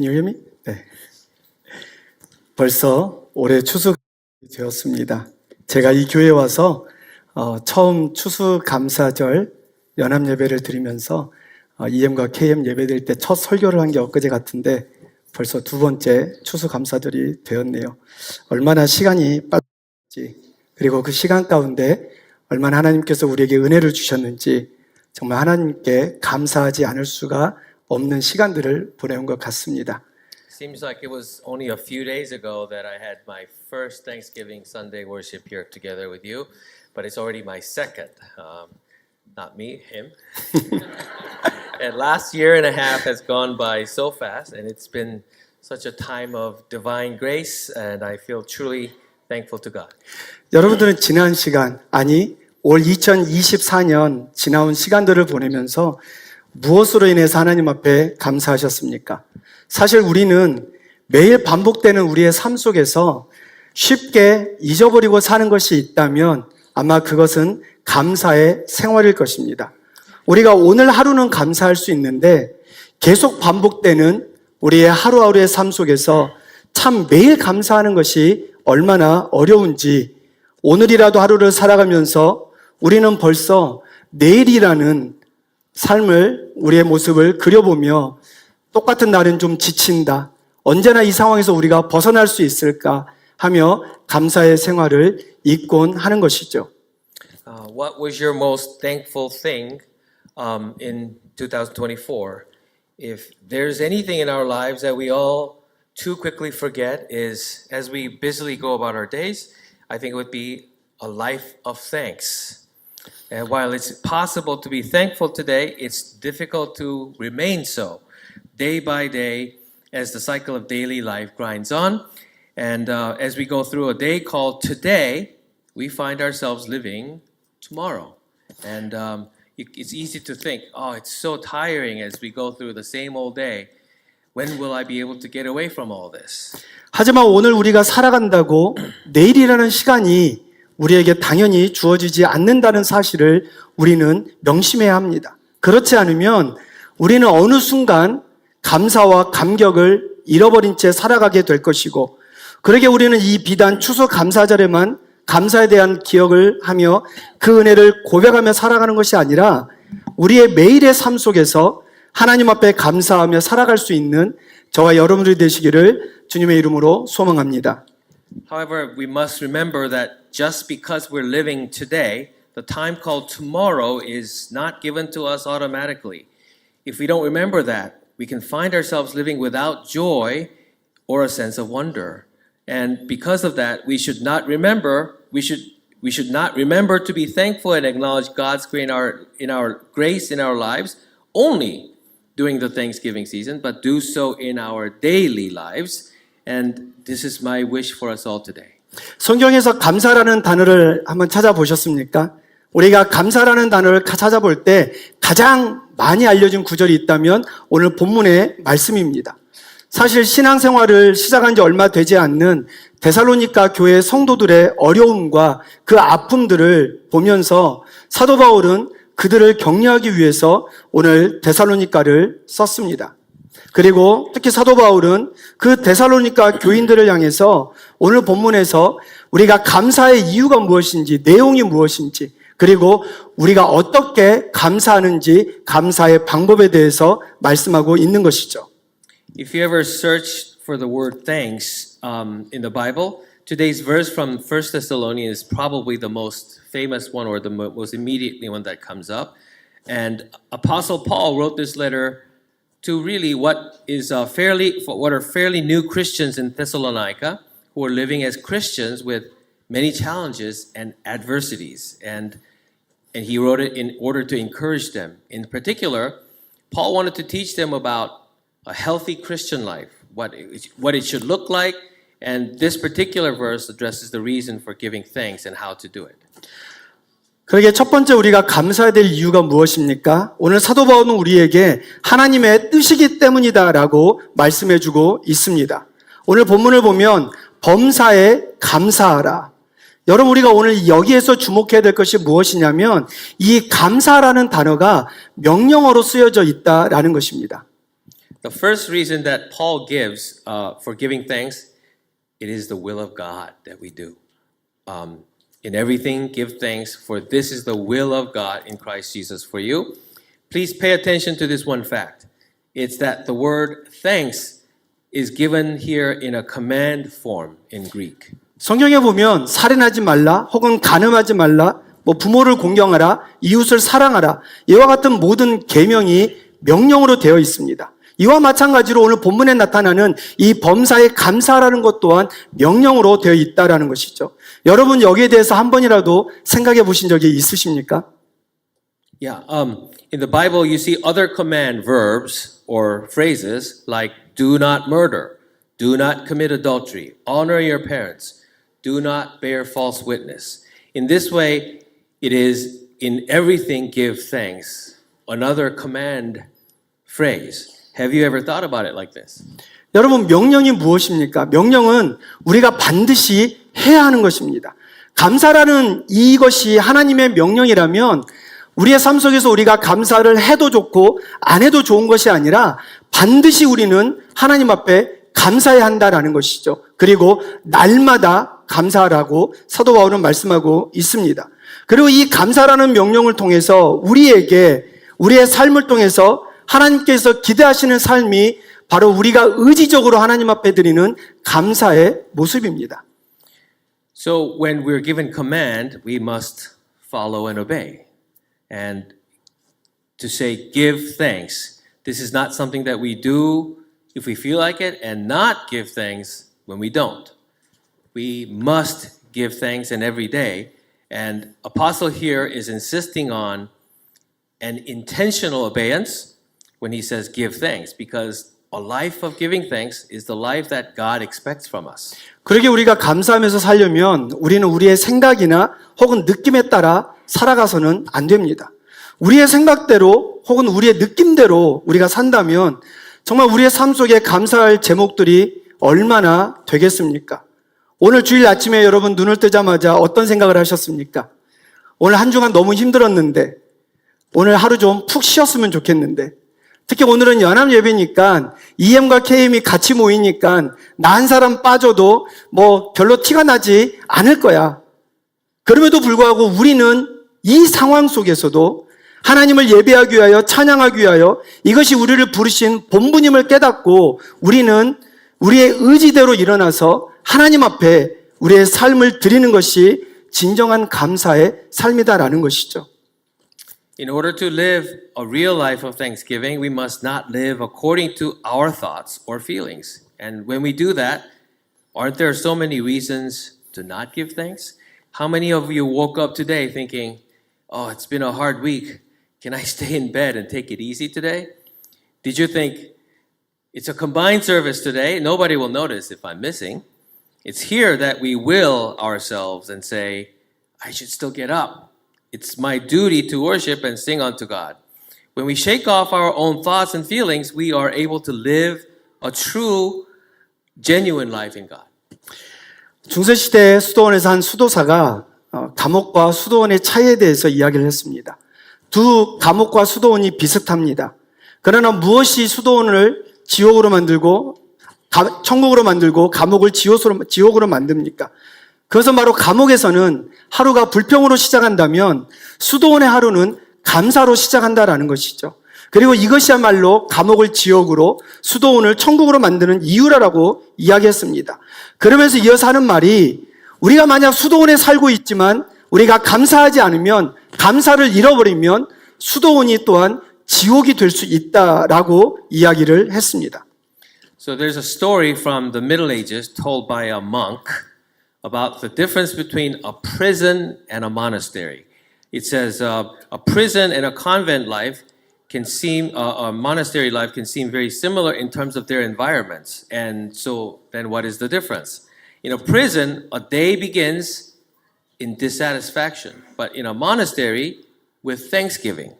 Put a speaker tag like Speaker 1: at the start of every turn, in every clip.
Speaker 1: Can you hear me? 네. 벌써 올해 추수가 되었습니다. 제가 이 교회에 와서 처음 추수감사절 연합예배를 드리면서 EM과 KM 예배드릴 때 첫 설교를 한 게 엊그제 같은데 벌써 두 번째 추수감사절이 되었네요. 얼마나 시간이 빠른지, 그리고 그 시간 가운데 얼마나 하나님께서 우리에게 은혜를 주셨는지 정말 하나님께 감사하지 않을 수가 없는 시간들을 보내온 것 같습니다.
Speaker 2: Seems like it was only a few days ago that I had my first Thanksgiving Sunday worship here together with you, but it's already my second. Not me, him. And last year and a half has gone by so fast, and it's been such a time of divine grace, and I feel truly thankful to God.
Speaker 1: 여러분들은 지난 시간, 아니 올 2024년 지나온 시간들을 보내면서 무엇으로 인해서 하나님 앞에 감사하셨습니까? 사실 우리는 매일 반복되는 우리의 삶 속에서 쉽게 잊어버리고 사는 것이 있다면 아마 그것은 감사의 생활일 것입니다. 우리가 오늘 하루는 감사할 수 있는데 계속 반복되는 우리의 하루하루의 삶 속에서 참 매일 감사하는 것이 얼마나 어려운지 오늘이라도 하루를 살아가면서 우리는 벌써 내일이라는 삶을, 우리의 모습을 그려보며 똑같은 날은 좀 지친다, 언제나 이 상황에서 우리가 벗어날 수 있을까 하며 감사의 생활을 잊곤 하는 것이죠.
Speaker 2: What was your most thankful thing in 2024? If there's anything in our lives that we all too quickly forget is, as we busily go about our days, I think it would be a life of thanks. And while it's possible to be thankful today, it's difficult to remain so day by day as the cycle of daily life grinds on. And as we go through a day called today, we find ourselves living tomorrow. And it's easy to think, oh, it's so tiring as we go through the same old day. When will I be able to get away from all this?
Speaker 1: 하지만 오늘 우리가 살아간다고 내일이라는 시간이 우리에게 당연히 주어지지 않는다는 사실을 우리는 명심해야 합니다. 그렇지 않으면 우리는 어느 순간 감사와 감격을 잃어버린 채 살아가게 될 것이고, 그러게 우리는 이 비단 추수감사절에만 감사에 대한 기억을 하며 그 은혜를 고백하며 살아가는 것이 아니라 우리의 매일의 삶 속에서 하나님 앞에 감사하며 살아갈 수 있는 저와 여러분들이 되시기를 주님의 이름으로 소망합니다.
Speaker 2: However, we must remember that just because we're living today, the time called tomorrow is not given to us automatically. If we don't remember that, we can find ourselves living without joy or a sense of wonder. And because of that, we should not remember to be thankful and acknowledge God's grace in our lives only during the Thanksgiving season, but do so in our daily lives. And this is my wish for us all today.
Speaker 1: 성경에서 감사라는 단어를 한번 찾아보셨습니까? 우리가 감사라는 단어를 찾아볼 때 가장 많이 알려진 구절이 있다면 오늘 본문의 말씀입니다. 사실 신앙생활을 시작한 지 얼마 되지 않는 데살로니가 교회 성도들의 어려움과 그 아픔들을 보면서 사도 바울은 그들을 격려하기 위해서 오늘 데살로니가를 썼습니다. 그리고 특히 사도 바울은 그 데살로니가 교인들을 향해서 오늘 본문에서 우리가 감사의 이유가 무엇인지, 내용이 무엇인지, 그리고 우리가 어떻게 감사하는지 감사의 방법에 대해서 말씀하고 있는 것이죠.
Speaker 2: If you ever search for the word thanks in the Bible, today's verse from 1 Thessalonians is probably the most famous one or the most immediately one that comes up. And Apostle Paul wrote this letter to really what are fairly new Christians in Thessalonica who are living as Christians with many challenges and adversities. And he wrote it in order to encourage them. In particular, Paul wanted to teach them about a healthy Christian life, what it should look like, and this particular verse addresses the reason for giving thanks and how to do it.
Speaker 1: 그러게 첫 번째 우리가 감사해야 될 이유가 무엇입니까? 오늘 사도 바울은 우리에게 하나님의 뜻이기 때문이다라고 말씀해주고 있습니다. 오늘 본문을 보면 범사에 감사하라. 여러분, 우리가 오늘 여기에서 주목해야 될 것이 무엇이냐면 이 감사라는 단어가 명령어로 쓰여져 있다라는 것입니다.
Speaker 2: The first reason that Paul gives for giving thanks, it is the will of God that we do. In everything, give thanks, for this is the will of God in Christ Jesus for you. Please pay attention to this one fact. It's that the word thanks is given here in a command form in Greek.
Speaker 1: 성경에 보면 살인하지 말라 혹은 간음하지 말라 뭐 부모를 공경하라 이웃을 사랑하라 이와 같은 모든 계명이 명령으로 되어 있습니다. 이와 마찬가지로 오늘 본문에 나타나는 이 범사에 감사하라는 것 또한 명령으로 되어 있다라는 것이죠. 여러분 여기에 대해서 한 번이라도 생각해 보신 적이 있으십니까?
Speaker 2: Yeah, in the Bible you see other command verbs or phrases like do not murder, do not commit adultery, honor your parents, do not bear false witness. In this way, it is in everything give thanks. Another command phrase. Have you ever thought about it like this?
Speaker 1: 여러분 명령이 무엇입니까? 명령은 우리가 반드시 해야 하는 것입니다. 감사라는 이것이 하나님의 명령이라면 우리의 삶 속에서 우리가 감사를 해도 좋고 안 해도 좋은 것이 아니라 반드시 우리는 하나님 앞에 감사해야 한다라는 것이죠. 그리고 날마다 감사하라고 사도 바울은 말씀하고 있습니다. 그리고 이 감사라는 명령을 통해서 우리에게 우리의 삶을 통해서 하나님께서 기대하시는 삶이 바로 우리가 의지적으로 하나님 앞에 드리는 감사의 모습입니다.
Speaker 2: So when we're given command, we must follow and obey. And to say give thanks, this is not something that we do if we feel like it and not give thanks when we don't. We must give thanks in every day. And Apostle here is insisting on an intentional obedience when he says give thanks, because a life of giving thanks is the life that God expects from us.
Speaker 1: 그러게 우리가 감사하면서 살려면 우리는 우리의 생각이나 혹은 느낌에 따라 살아가서는 안 됩니다. 우리의 생각대로 혹은 우리의 느낌대로 우리가 산다면 정말 우리의 삶 속에 감사할 제목들이 얼마나 되겠습니까? 오늘 주일 아침에 여러분 눈을 뜨자마자 어떤 생각을 하셨습니까? 오늘 한 주간 너무 힘들었는데 오늘 하루 좀 푹 쉬었으면 좋겠는데 특히 오늘은 연합 예배니까 EM과 KM이 같이 모이니까 나 한 사람 빠져도 뭐 별로 티가 나지 않을 거야. 그럼에도 불구하고 우리는 이 상황 속에서도 하나님을 예배하기 위하여 찬양하기 위하여 이것이 우리를 부르신 본분임을 깨닫고 우리는 우리의 의지대로 일어나서 하나님 앞에 우리의 삶을 드리는 것이 진정한 감사의 삶이다라는 것이죠.
Speaker 2: In order to live a real life of thanksgiving, we must not live according to our thoughts or feelings. And when we do that, aren't there so many reasons to not give thanks? How many of you woke up today thinking, oh, it's been a hard week. Can I stay in bed and take it easy today? Did you think, it's a combined service today, nobody will notice if I'm missing. It's here that we will ourselves and say, I should still get up. It's my duty to worship and sing unto God. When we shake off our own thoughts and feelings, we are able to live a true, genuine life in God.
Speaker 1: 중세시대 수도원에서 한 수도사가 감옥과 수도원의 차이에 대해서 이야기를 했습니다. 두 감옥과 수도원이 비슷합니다. 그러나 무엇이 수도원을 지옥으로 만들고 천국으로 만들고 감옥을 지옥으로 만듭니까? 그것은 바로 감옥에서는 하루가 불평으로 시작한다면 수도원의 하루는 감사로 시작한다라는 것이죠. 그리고 이것이야말로 감옥을 지옥으로 수도원을 천국으로 만드는 이유라고 이야기했습니다. 그러면서 이어서 하는 말이 우리가 만약 수도원에 살고 있지만 우리가 감사하지 않으면 감사를 잃어버리면 수도원이 또한 지옥이 될 수 있다라고 이야기를 했습니다.
Speaker 2: So there's a story from the Middle Ages told by a monk about the difference between a prison and a monastery. It says a prison and a convent life can seem, a monastery life can seem very similar in terms of their environments. And so then what is the difference? In a prison, a day begins in dissatisfaction, but in a monastery, with thanksgiving.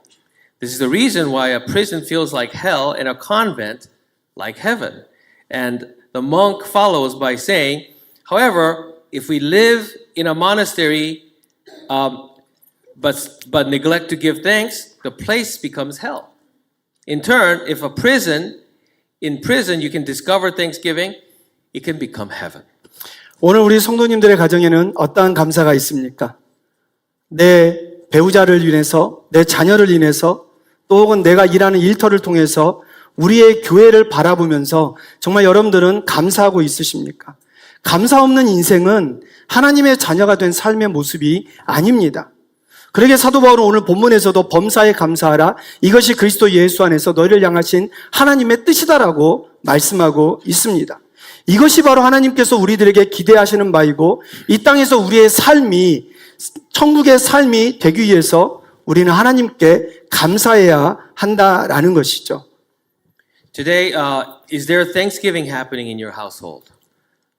Speaker 2: This is the reason why a prison feels like hell and a convent like heaven. And the monk follows by saying, however, if we live in a monastery but neglect to give thanks, the place becomes hell. In turn, if a prison in prison, you can discover Thanksgiving, it can become heaven.
Speaker 1: 오늘 우리 성도님들의 가정에는 어떠한 감사가 있습니까? 내 배우자를 인해서, 내 자녀를 인해서, 또 혹은 내가 일하는 일터를 통해서 우리의 교회를 바라보면서 정말 여러분들은 감사하고 있으십니까? 감사 없는 인생은 하나님의 자녀가 된 삶의 모습이 아닙니다. 그러게 사도 바울은 오늘 본문에서도 범사에 감사하라. 이것이 그리스도 예수 안에서 너희를 향하신 하나님의 뜻이다라고 말씀하고 있습니다. 이것이 바로 하나님께서 우리들에게 기대하시는 바이고 이 땅에서 우리의 삶이 천국의 삶이 되기 위해서 우리는 하나님께 감사해야 한다라는 것이죠.
Speaker 2: Today, is there Thanksgiving happening in your household?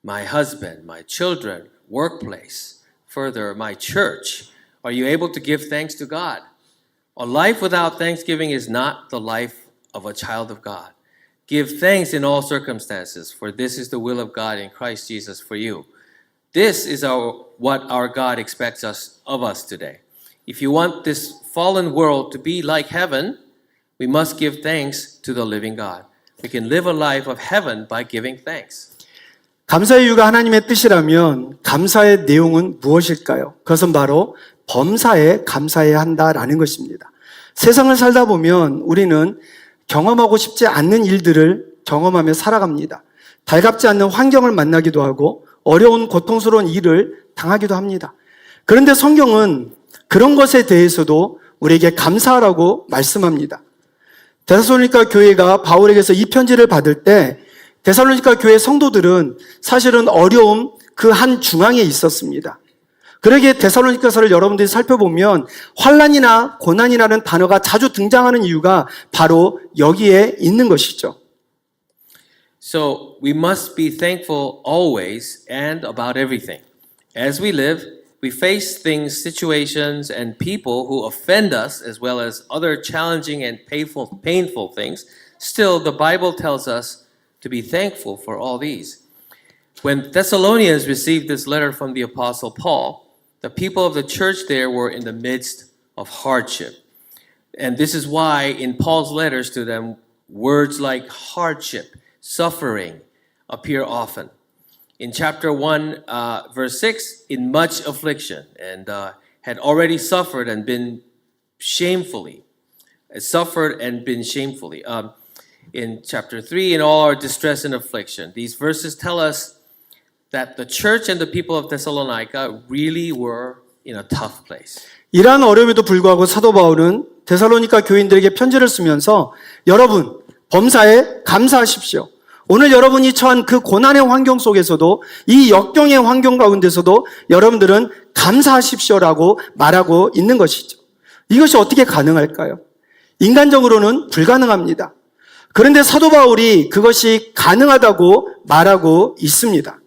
Speaker 2: My husband, my children, workplace, further, my church. Are you able to give thanks to God? A life without thanksgiving is not the life of a child of God. Give thanks in all circumstances, for this is the will of God in Christ Jesus for you. This is what our God expects of us today. If you want this fallen world to be like heaven, we must give thanks to the living God. We can live a life of heaven by giving thanks.
Speaker 1: 감사의 이유가 하나님의 뜻이라면 감사의 내용은 무엇일까요? 그것은 바로 범사에 감사해야 한다라는 것입니다. 세상을 살다 보면 우리는 경험하고 싶지 않는 일들을 경험하며 살아갑니다. 달갑지 않는 환경을 만나기도 하고 어려운 고통스러운 일을 당하기도 합니다. 그런데 성경은 그런 것에 대해서도 우리에게 감사하라고 말씀합니다. 데살로니가 교회가 바울에게서 이 편지를 받을 때 데살로니가 교회 성도들은 사실은 어려움 그 한 중앙에 있었습니다. 그러기에 데살로니가서를 여러분들이 살펴보면 환난이나 고난이라는 단어가 자주 등장하는 이유가 바로 여기에 있는 것이죠.
Speaker 2: So we must be thankful always and about everything. As we live, we face things, situations, and people who offend us, as well as other challenging and painful things. Still, the Bible tells us to be thankful for all these. When Thessalonians received this letter from the Apostle Paul, the people of the church there were in the midst of hardship. And this is why in Paul's letters to them, words like hardship, suffering appear often. In chapter 1, verse 6, in much affliction, and had already suffered and been shamefully. In chapter 3, in all our distress and affliction. These verses tell us that the church and the people of Thessalonica really were in a tough place.
Speaker 1: 이러한 어려움에도 불구하고 사도 바울은 데살로니가 교인들에게 편지를 쓰면서 여러분, 범사에 감사하십시오. 오늘 여러분이 처한 그 고난의 환경 속에서도 이 역경의 환경 가운데서도 여러분들은 감사하십시오라고 말하고 있는 것이죠. 이것이 어떻게 가능할까요? 인간적으로는 불가능합니다. 그런데 사도 바울이 그것이 가능하다고 말하고 있습니다.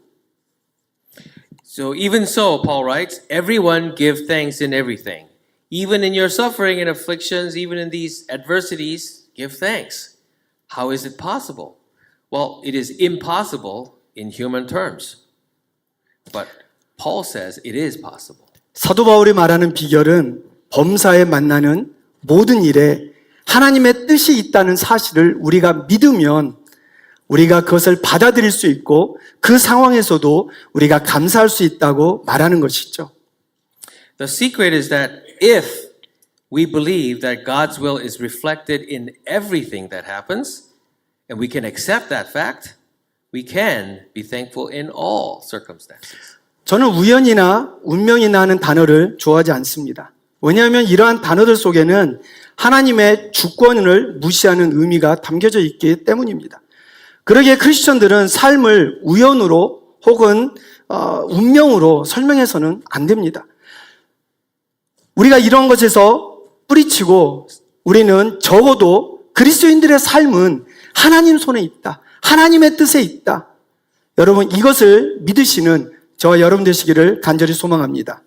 Speaker 2: So even so, Paul writes, everyone give thanks in everything. Even in your suffering and afflictions, even in these adversities, give thanks. How is it possible? Well, it is impossible in human terms. But Paul says it is possible.
Speaker 1: 사도 바울이 말하는 비결은 범사에 만나는 모든 일에 하나님의 뜻이 있다는 사실을 우리가 믿으면 우리가 그것을 받아들일 수 있고 그 상황에서도 우리가 감사할 수 있다고 말하는 것이죠.
Speaker 2: The secret is that if we believe that God's will is reflected in everything that happens, and we can accept that fact, we can be thankful in all circumstances.
Speaker 1: 저는 우연이나 운명이나 하는 단어를 좋아하지 않습니다. 왜냐하면 이러한 단어들 속에는 하나님의 주권을 무시하는 의미가 담겨져 있기 때문입니다. 그러기에 크리스천들은 삶을 우연으로 혹은 운명으로 설명해서는 안 됩니다. 우리가 이런 것에서 뿌리치고 우리는 적어도 그리스도인들의 삶은 하나님 손에 있다. 하나님의 뜻에 있다. 여러분 이것을 믿으시는 저와 여러분 되시기를 간절히 소망합니다.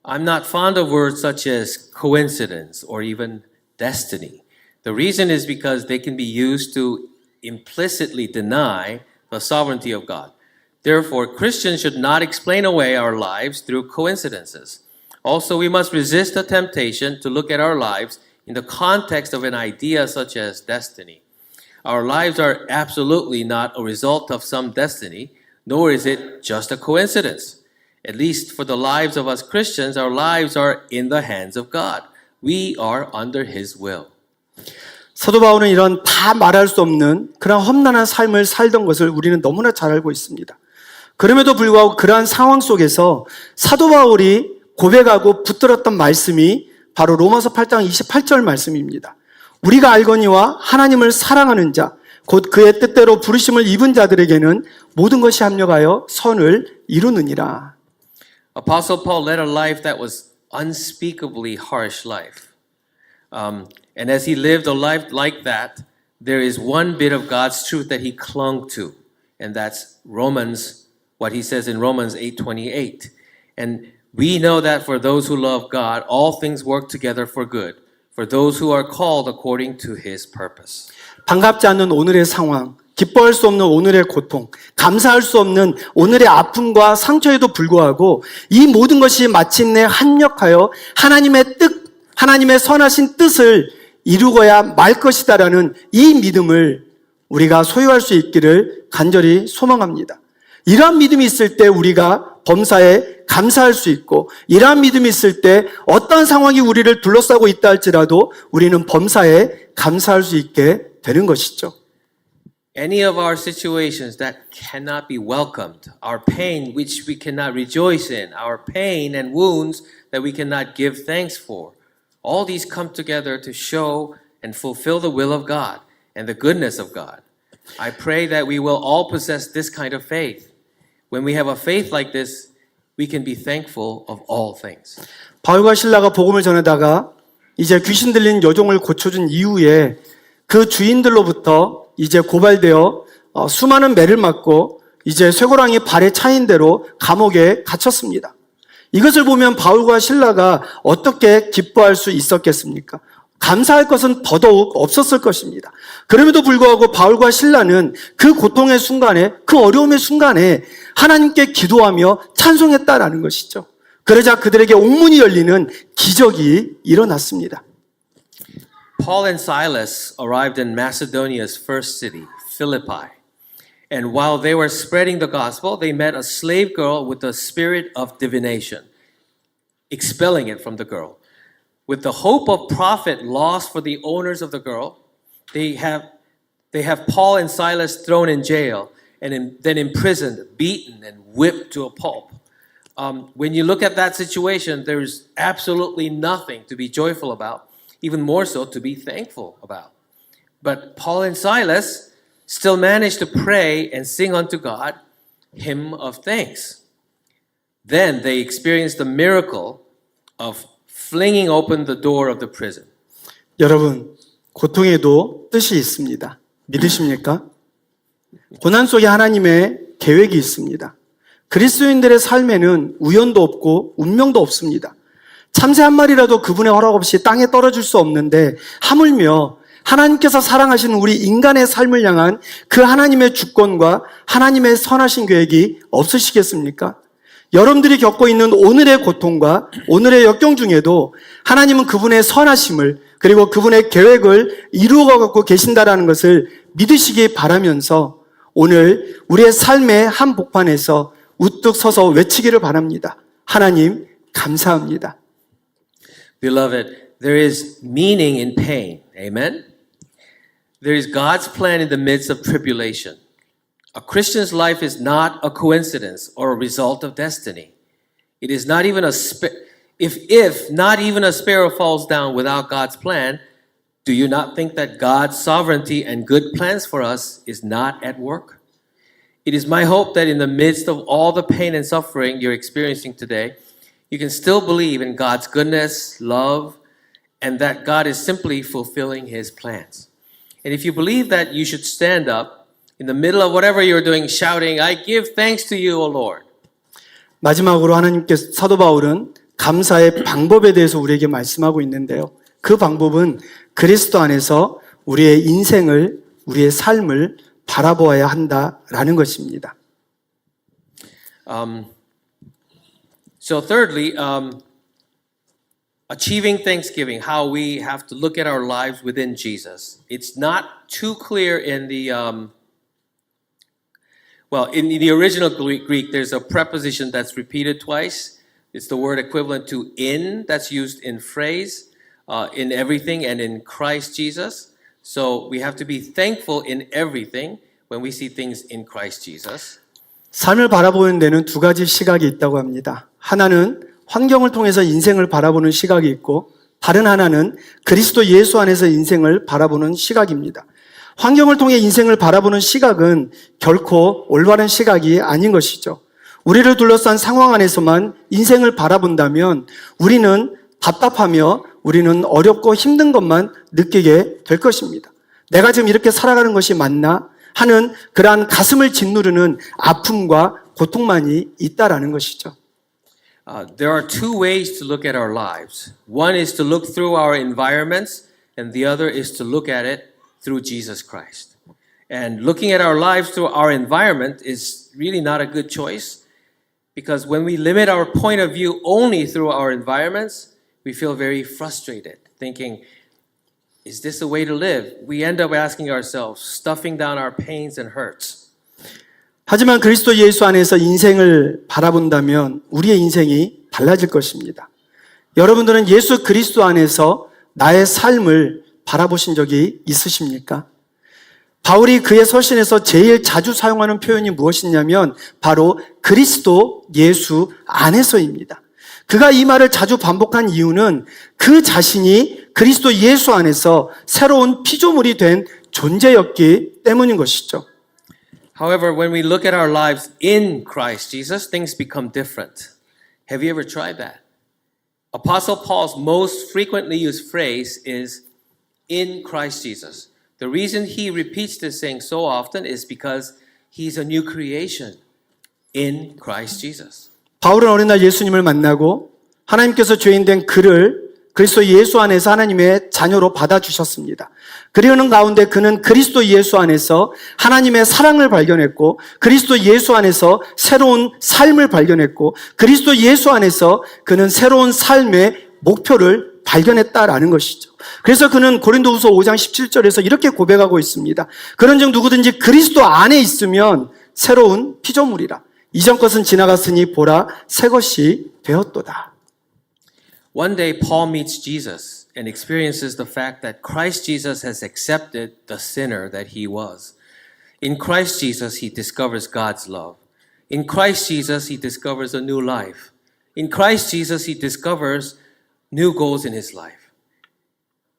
Speaker 2: I'm not fond of words such as coincidence or even destiny. The reason is because they can be used to implicitly deny the sovereignty of God. Therefore, Christians should not explain away our lives through coincidences. Also, we must resist the temptation to look at our lives in the context of an idea such as destiny. Our lives are absolutely not a result of some destiny, nor is it just a coincidence. At least for the lives of us Christians, our lives are in the hands of God. We are under His will.
Speaker 1: 사도 바울은 이런 다 말할 수 없는 그런 험난한 삶을 살던 것을 우리는 너무나 잘 알고 있습니다. 그럼에도 불구하고 그러한 상황 속에서 사도 바울이 고백하고 붙들었던 말씀이 바로 로마서 8장 28절 말씀입니다. 우리가 알거니와 하나님을 사랑하는 자, 곧 그의 뜻대로 부르심을 입은 자들에게는 모든 것이 합력하여 선을 이루느니라.
Speaker 2: Apostle Paul led a life that was unspeakably harsh life. And as he lived a life like that, there is one bit of God's truth that he clung to, and that's what he says in Romans 8:28. And we know that for those who love God, all things work together for good, for those who are called according to His purpose.
Speaker 1: 반갑지 않는 오늘의 상황, 기뻐할 수 없는 오늘의 고통, 감사할 수 없는 오늘의 아픔과 상처에도 불구하고 이 모든 것이 마침내 합력하여 하나님의 선하신 뜻을 이루어야 말 것이다라는 이 믿음을 우리가 소유할 수 있기를 간절히 소망합니다. 이러한 믿음이 있을 때 우리가 범사에 감사할 수 있고, 이러한 믿음이 있을 때 어떤 상황이 우리를 둘러싸고 있다 할지라도 우리는 범사에 감사할 수 있게 되는 것이죠.
Speaker 2: Any of our situations that cannot be welcomed, our pain which we cannot rejoice in, our pain and wounds that we cannot give thanks for, all these come together to show and fulfill the will of God and the goodness of God. I pray that we will all possess this kind of faith. When we have a faith like this, we can be thankful of all things.
Speaker 1: 바울과 실라가 복음을 전하다가 이제 귀신 들린 여종을 고쳐준 이후에 그 주인들로부터 이제 고발되어 수많은 매를 맞고 이제 쇠고랑이 발에 차인 대로 감옥에 갇혔습니다. 이것을 보면 바울과 실라가 어떻게 기뻐할 수 있었겠습니까? 감사할 것은 더더욱 없었을 것입니다. 그럼에도 불구하고 바울과 실라는 그 고통의 순간에, 그 어려움의 순간에 하나님께 기도하며 찬송했다라는 것이죠. 그러자 그들에게 옥문이 열리는 기적이 일어났습니다.
Speaker 2: Paul and Silas arrived in Macedonia's first city, Philippi. And while they were spreading the gospel, they met a slave girl with the spirit of divination, expelling it from the girl. With the hope of profit lost for the owners of the girl, they have Paul and Silas thrown in jail and then imprisoned, beaten, and whipped to a pulp. When you look at that situation, there's absolutely nothing to be joyful about, even more so to be thankful about. But Paul and Silas still managed to pray and sing unto God hymn of thanks. Then they experienced the miracle of flinging open the door of the prison.
Speaker 1: 여러분, 고통에도 뜻이 있습니다. 믿으십니까? 고난 속에 하나님의 계획이 있습니다. 그리스도인들의 삶에는 우연도 없고 운명도 없습니다. 참새 한 마리라도 그분의 허락 없이 땅에 떨어질 수 없는데 하물며 하나님께서 사랑하시는 우리 인간의 삶을 향한 그 하나님의 주권과 하나님의 선하신 계획이 없으시겠습니까? 여러분들이 겪고 있는 오늘의 고통과 오늘의 역경 중에도 하나님은 그분의 선하심을 그리고 그분의 계획을 이루어가고 계신다라는 것을 믿으시기 바라면서 오늘 우리의 삶의 한복판에서 우뚝 서서 외치기를 바랍니다. 하나님 감사합니다.
Speaker 2: Beloved, there is meaning in pain. Amen? There is God's plan in the midst of tribulation. A Christian's life is not a coincidence or a result of destiny. It is not even if not even a sparrow falls down without God's plan, do you not think that God's sovereignty and good plans for us is not at work? It is my hope that in the midst of all the pain and suffering you're experiencing today, you can still believe in God's goodness, love, and that God is simply fulfilling His plans. And if you believe that, you should stand up in the middle of whatever you're doing, shouting, I give thanks to you, O Lord.
Speaker 1: 마지막으로 하나님께서 사도 바울은 감사의 방법에 대해서 우리에게 말씀하고 있는데요. 그 방법은 그리스도 안에서 우리의 인생을, 우리의 삶을 바라보아야 한다라는 것입니다.
Speaker 2: So thirdly, achieving thanksgiving, how we have to look at our lives within Jesus. It's not too clear in the in the original Greek, there's a preposition that's repeated twice. It's the word equivalent to in, that's used in phrase, in everything and in Christ Jesus. So we have to be thankful in everything when we see things in Christ Jesus.
Speaker 1: 삶을 바라보는 데는 두 가지 시각이 있다고 합니다. 하나는 환경을 통해서 인생을 바라보는 시각이 있고, 다른 하나는 그리스도 예수 안에서 인생을 바라보는 시각입니다. 환경을 통해 인생을 바라보는 시각은 결코 올바른 시각이 아닌 것이죠. 우리를 둘러싼 상황 안에서만 인생을 바라본다면 우리는 답답하며 우리는 어렵고 힘든 것만 느끼게 될 것입니다. 내가 지금 이렇게 살아가는 것이 맞나 하는 그러한 가슴을 짓누르는 아픔과 고통만이 있다라는 것이죠.
Speaker 2: There are two ways to look at our lives. One is to look through our environments, and the other is to look at it through Jesus Christ. And looking at our lives through our environment is really not a good choice, because when we limit our point of view only through our environments, we feel very frustrated, thinking, is this the way to live? We end up asking ourselves, stuffing down our pains and hurts.
Speaker 1: 하지만 그리스도 예수 안에서 인생을 바라본다면 우리의 인생이 달라질 것입니다. 여러분들은 예수 그리스도 안에서 나의 삶을 바라보신 적이 있으십니까? 바울이 그의 서신에서 제일 자주 사용하는 표현이 무엇이냐면 바로 그리스도 예수 안에서입니다. 그가 이 말을 자주 반복한 이유는 그 자신이 그리스도 예수 안에서 새로운 피조물이 된 존재였기 때문인 것이죠.
Speaker 2: However, when we look at our lives in Christ Jesus, things become different. Have you ever tried that? Apostle Paul's most frequently used phrase is in Christ Jesus. The reason he repeats this saying so often is because he's a new creation in Christ Jesus.
Speaker 1: 바울은 어느 날 예수님을 만나고 하나님께서 죄인된 그를 그리스도 예수 안에서 하나님의 자녀로 받아주셨습니다. 그러는 가운데 그는 그리스도 예수 안에서 하나님의 사랑을 발견했고 그리스도 예수 안에서 새로운 삶을 발견했고 그리스도 예수 안에서 그는 새로운 삶의 목표를 발견했다라는 것이죠. 그래서 그는 고린도후서 5장 17절에서 이렇게 고백하고 있습니다. 그런즉 누구든지 그리스도 안에 있으면 새로운 피조물이라. 이전 것은 지나갔으니 보라 새 것이 되었도다.
Speaker 2: One day, Paul meets Jesus and experiences the fact that Christ Jesus has accepted the sinner that he was. In Christ Jesus, he discovers God's love. In Christ Jesus, he discovers a new life. In Christ Jesus, he discovers new goals in his life.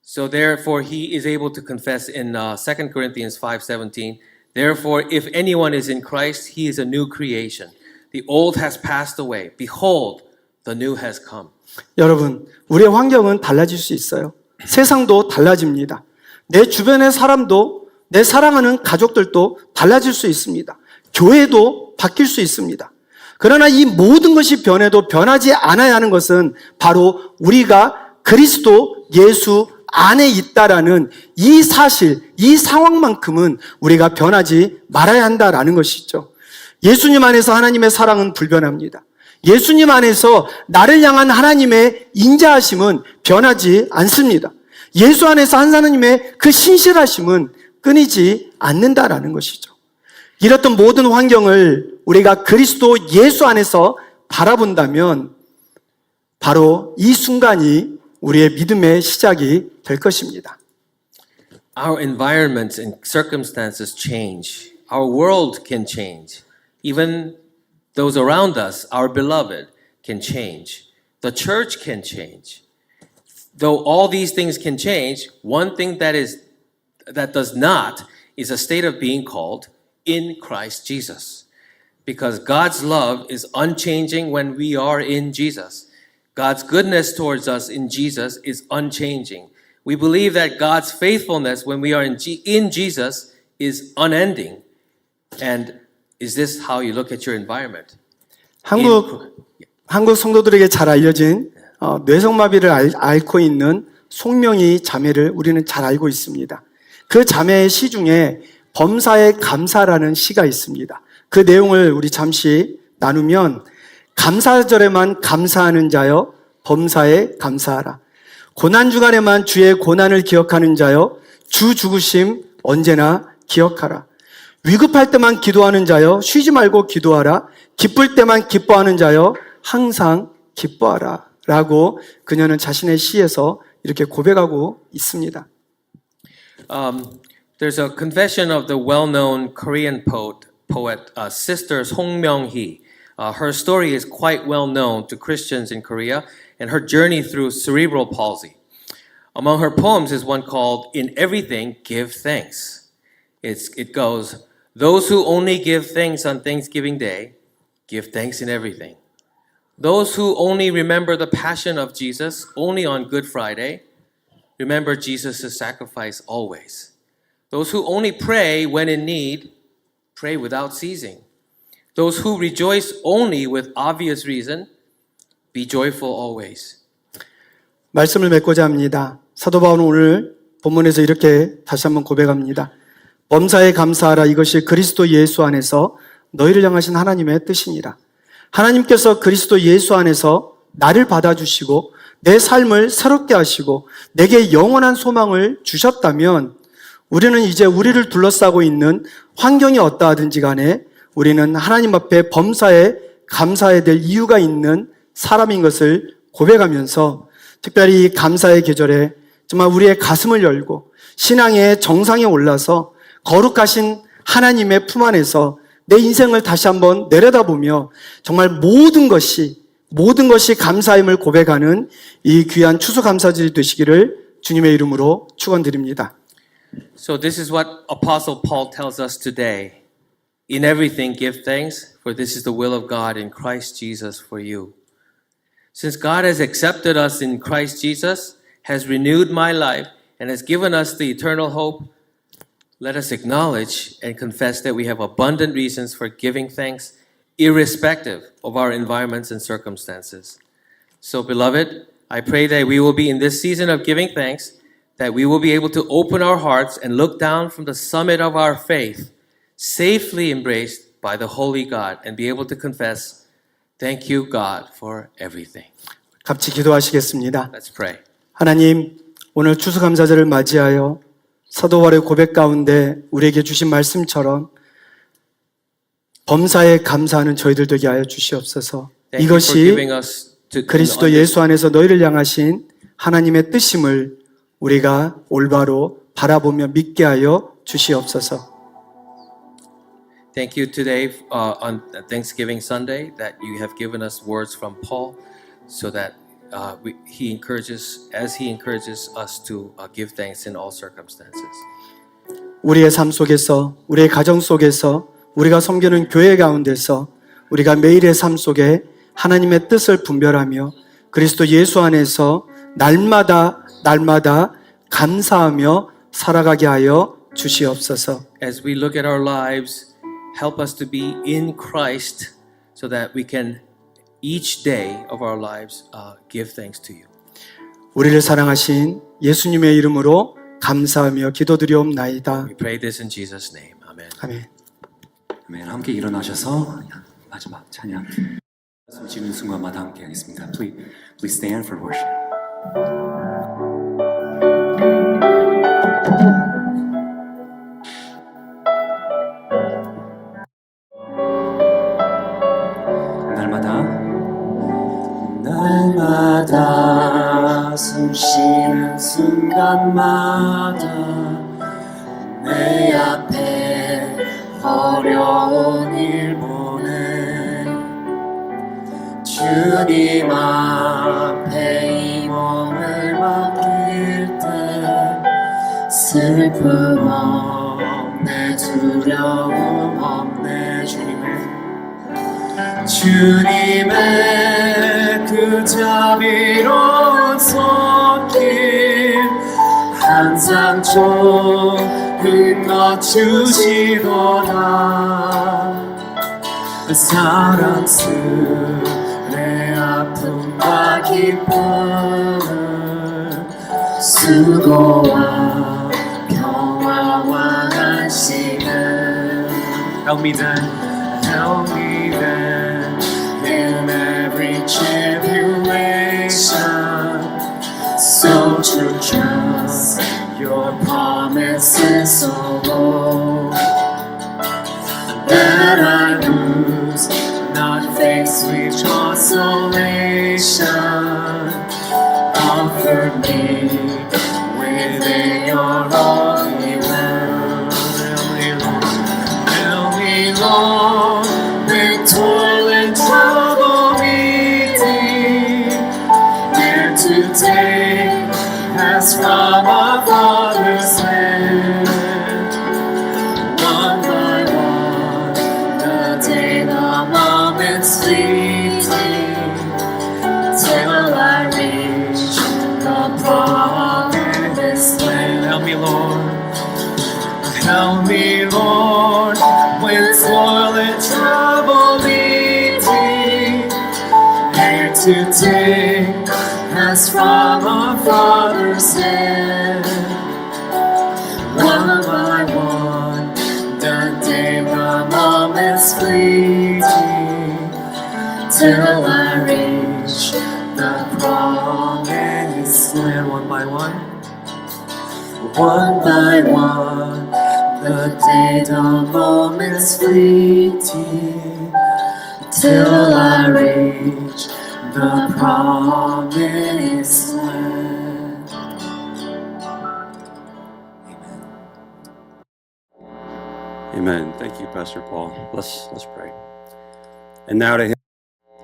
Speaker 2: So therefore, he is able to confess in 2 Corinthians 5:17, therefore, if anyone is in Christ, he is a new creation. The old has passed away. Behold, the new has come.
Speaker 1: 여러분, 우리의 환경은 달라질 수 있어요. 세상도 달라집니다. 내 주변의 사람도, 내 사랑하는 가족들도 달라질 수 있습니다. 교회도 바뀔 수 있습니다. 그러나 이 모든 것이 변해도 변하지 않아야 하는 것은 바로 우리가 그리스도 예수 안에 있다라는 이 사실, 이 상황만큼은 우리가 변하지 말아야 한다라는 것이죠. 예수님 안에서 하나님의 사랑은 불변합니다. 예수님 안에서 나를 향한 하나님의 인자하심은 변하지 않습니다. 예수 안에서 하나님의 그 신실하심은 끊이지 않는다라는 것이죠. 이렇던 모든 환경을 우리가 그리스도 예수 안에서 바라본다면 바로 이 순간이 우리의 믿음의 시작이 될 것입니다.
Speaker 2: Our environments and circumstances change. Our world can change. Even those around us, our beloved, can change. The church can change. Though all these things can change, one thing that does not is a state of being called in Christ Jesus. Because God's love is unchanging when we are in Jesus. God's goodness towards us in Jesus is unchanging. We believe that God's faithfulness when we are in Jesus is unending. And is this how you look at your environment?
Speaker 1: 한국 성도들에게 잘 알려진 뇌성마비를 앓고 있는 송명희 자매를 우리는 잘 알고 있습니다. 그 자매의 시 중에 범사에 감사라는 시가 있습니다. 그 내용을 우리 잠시 나누면 감사절에만 감사하는 자여 범사에 감사하라. 고난 주간에만 주의 고난을 기억하는 자여 주 죽으심 언제나 기억하라. 위급할 때만 기도하는 자여 쉬지 말고 기도하라. 기쁠 때만 기뻐하는 자여 항상 기뻐하라. 라고 그녀는 자신의 시에서 이렇게 고백하고 있습니다.
Speaker 2: There's a confession of the well-known Korean poet Sister Song Myung-hee. Her story is quite well known to Christians in Korea and her journey through cerebral palsy. Among her poems is one called In Everything Give Thanks. It goes, those who only give thanks on Thanksgiving Day, give thanks in everything. Those who only remember the passion of Jesus only on Good Friday, remember Jesus' sacrifice always. Those who only pray when in need, pray without ceasing. Those who rejoice only with obvious reason, be joyful always.
Speaker 1: 말씀을 맺고자 합니다. 사도 바울은 오늘 본문에서 이렇게 다시 한번 고백합니다. 범사에 감사하라. 이것이 그리스도 예수 안에서 너희를 향하신 하나님의 뜻이니라. 하나님께서 그리스도 예수 안에서 나를 받아주시고 내 삶을 새롭게 하시고 내게 영원한 소망을 주셨다면 우리는 이제 우리를 둘러싸고 있는 환경이 어떠하든지 간에 우리는 하나님 앞에 범사에 감사해야 될 이유가 있는 사람인 것을 고백하면서 특별히 이 감사의 계절에 정말 우리의 가슴을 열고 신앙의 정상에 올라서 거룩하신 하나님의 품 안에서 내 인생을 다시 한번 내려다보며 정말 모든 것이 감사임을 고백하는 이 귀한 추수감사절이 되시기를 주님의 이름으로 축원드립니다.
Speaker 2: So this is what Apostle Paul tells us today. In everything give thanks, for this is the will of God in Christ Jesus for you. Since God has accepted us in Christ Jesus, has renewed my life, and has given us the eternal hope, let us acknowledge and confess that we have abundant reasons for giving thanks, irrespective of our environments and circumstances. So, beloved, I pray that we will be in this season of giving thanks, that we will be able to open our hearts and look down from the summit of our faith, safely embraced by the Holy God, and be able to confess, thank you, God, for everything.
Speaker 1: 같이 기도하시겠습니다.
Speaker 2: Let's pray.
Speaker 1: 하나님, 오늘 추수감사절을 맞이하여 사도 바울의 고백 가운데 우리에게 주신 말씀처럼 범사에 감사하는 저희들 되게 하여 주시옵소서.
Speaker 2: Thank you for
Speaker 1: 이것이
Speaker 2: giving us to
Speaker 1: 그리스도 예수 안에서 너희를 향하신 하나님의 뜻임을 우리가 올바로 바라보며 믿게 하여 주시옵소서.
Speaker 2: Thank you today on Thanksgiving Sunday that you have given us words from Paul so that he encourages us to give thanks in all circumstances.
Speaker 1: 우리의 삶 속에서, 우리의 가정 속에서, 우리가 섬기는 교회 가운데서 우리가 매일의 삶 속에 하나님의 뜻을 분별하며 그리스도 예수 안에서 날마다 감사하며 살아가게 하여 주시옵소서.
Speaker 2: As we look at our lives, help us to be in Christ so that we can each day of our lives give thanks to you.
Speaker 1: 우리를 사랑하신 예수님의 이름으로 감사하며 기도드리옵나이다.
Speaker 2: We pray this in Jesus' name. Amen.
Speaker 1: 아멘.
Speaker 3: 아멘. 함께 일어나셔서 마지막 찬양 지는 순간마다 함께 하겠습니다. Please stand for worship. 날마다 숨 쉬는 순간마다 내 앞에 어려운 일 보내 주님 앞에 이 몸을 맡길 때 슬픔 없네 두려움 없네 주님의 그 자비로운 손길 항상 좋은 것 주시도다 사랑스레 아픔과 기쁨 수고와 평화와 안식은 Help me then in every tribulation to trust your promises, oh Lord, that I lose not faith, sweet consolation. Offer me within your holy will. Help me, Lord, when toil and trouble meeting, here today as from our Father's land. One by one, the day, the moments fleeting, till I reach the promised land. Help me, Lord. Help me, Lord, when toil and trouble meeting, here today as from our Father's hand. One by one, the day, the moments fleeting, till I reach the promised land. One by one, the day, the moments fleeting, till I reach the promised land.
Speaker 4: Amen. Thank you, Pastor Paul. Let's pray. And now to him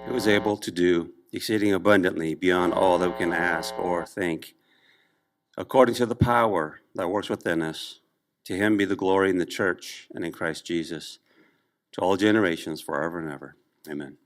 Speaker 4: who is able to do exceeding abundantly beyond all that we can ask or think, according to the power that works within us, to him be the glory in the church and in Christ Jesus, to all generations, forever and ever. Amen.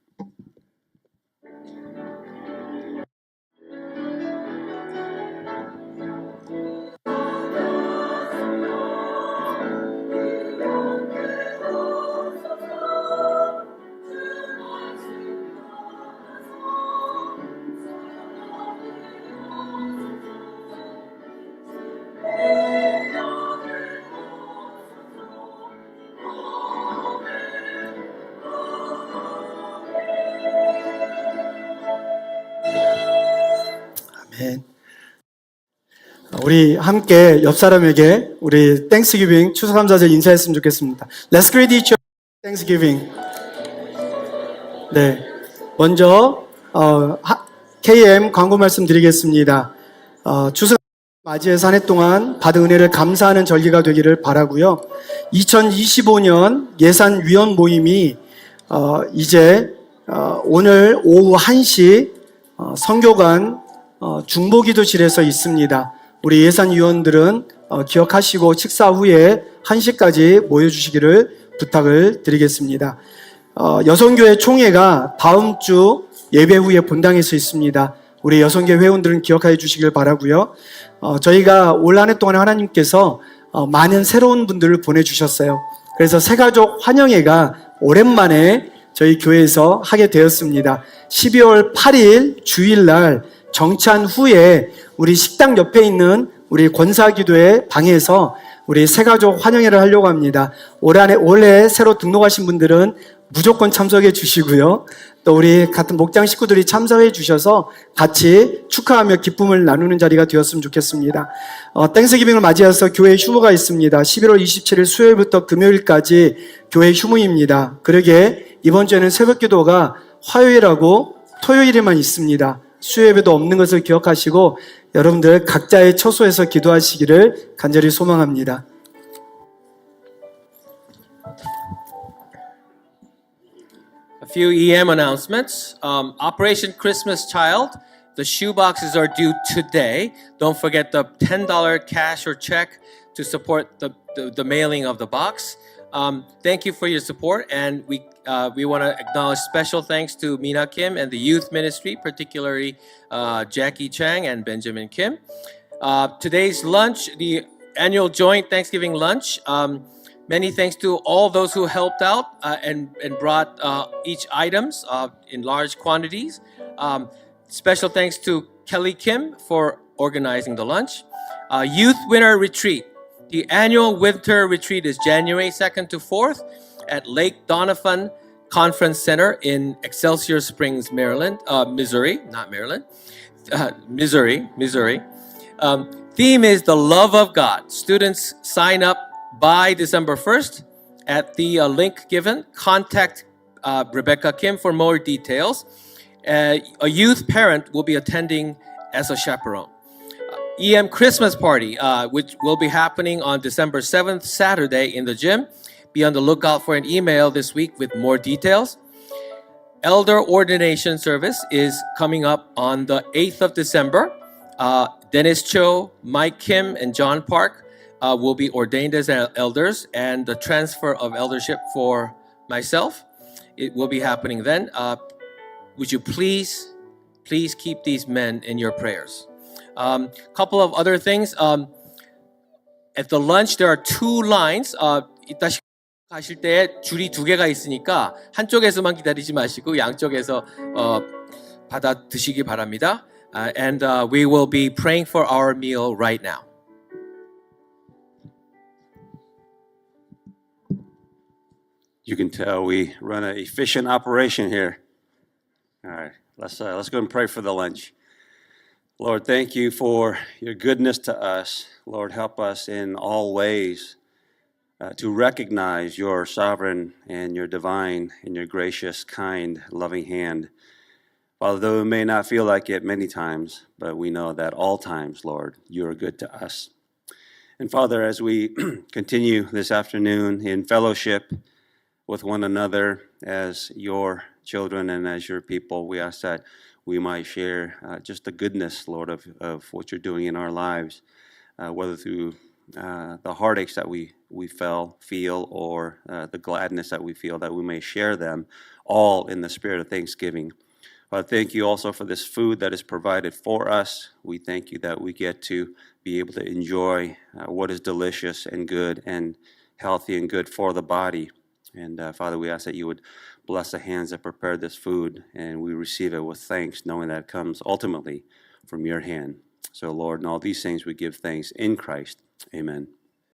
Speaker 1: 아멘. 우리 함께 옆 사람에게 우리 땡스기빙 추수감사절 인사했으면 좋겠습니다. Let's greet each other. Thanksgiving. 네, 먼저 KM 광고 말씀드리겠습니다. 추수 맞이해서 한 해 동안 받은 은혜를 감사하는 절기가 되기를 바라고요. 2025년 예산위원 모임이 이제 오늘 오후 1시 선교관 중보기도실에서 있습니다. 우리 예산위원들은 기억하시고 식사 후에 1시까지 모여주시기를 부탁을 드리겠습니다. 여성교회 총회가 다음 주 예배 후에 본당에서 있습니다. 우리 여성교회 회원들은 기억해 주시길 바라고요. 저희가 올 한 해 동안 하나님께서 많은 새로운 분들을 보내주셨어요. 그래서 새가족 환영회가 오랜만에 저희 교회에서 하게 되었습니다. 12월 8일 주일날 정찬 후에 우리 식당 옆에 있는 우리 권사기도회 방에서 우리 새가족 환영회를 하려고 합니다. 올해 새로 등록하신 분들은 무조건 참석해 주시고요. 또 우리 같은 목장 식구들이 참석해 주셔서 같이 축하하며 기쁨을 나누는 자리가 되었으면 좋겠습니다. 땡스기빙을 맞이해서 교회 휴무가 있습니다. 11월 27일 수요일부터 금요일까지 교회 휴무입니다. 그러게 이번 주에는 새벽 기도가 화요일하고 토요일에만 있습니다. 수요예배도 없는 것을 기억하시고 여러분들 각자의 처소에서 기도하시기를 간절히 소망합니다.
Speaker 2: A few EM announcements. Operation Christmas Child. The shoe boxes are due today. Don't forget the $10 cash or check to support the mailing of the box. Thank you for your support, and we want to acknowledge special thanks to Mina Kim and the youth ministry, particularly Jackie Chang and Benjamin Kim. Today's lunch, the annual joint Thanksgiving lunch. Many thanks to all those who helped out and brought each items in large quantities. Special thanks to Kelly Kim for organizing the lunch. Youth Winter Retreat. The annual winter retreat is January 2nd to 4th at Lake Donovan Conference Center in Excelsior Springs, Missouri. Theme is the love of God. Students sign up by December 1st at the link given. Contact Rebecca Kim for more details. A youth parent will be attending as a chaperone. EM Christmas Party, which will be happening on December 7th, Saturday in the gym. Be on the lookout for an email this week with more details. Elder ordination service is coming up on the 8th of December. Dennis Cho, Mike Kim, and John Park will be ordained as elders, and the transfer of eldership for myself, it will be happening then. Would you please keep these men in your prayers? Couple of other things. At the lunch, there are two lines. 이따 가실 때 줄이 두 개가 있으니까 한쪽에서만 기다리지 마시고 양쪽에서 받아 드시기 바랍니다. And we will be praying for our meal right now.
Speaker 4: You can tell we run an efficient operation here. All right, let's go and pray for the lunch. Lord, thank you for your goodness to us. Lord, help us in all ways to recognize your sovereign and your divine and your gracious, kind, loving hand. Father, though it may not feel like it many times, but we know that all times, Lord, you are good to us. And Father, as we continue this afternoon in fellowship with one another as your children and as your people, we ask that we might share just the goodness, Lord, of what you're doing in our lives, whether through the heartaches that we feel or the gladness that we feel, that we may share them all in the spirit of thanksgiving. Thank you also for this food that is provided for us. We thank you that we get to be able to enjoy what is delicious and good and healthy and good for the body. And Father, we ask that you would bless the hands that prepared this food, and we receive it with thanks, knowing that it comes ultimately from your hand. So, Lord, in all these things we give thanks in Christ. Amen.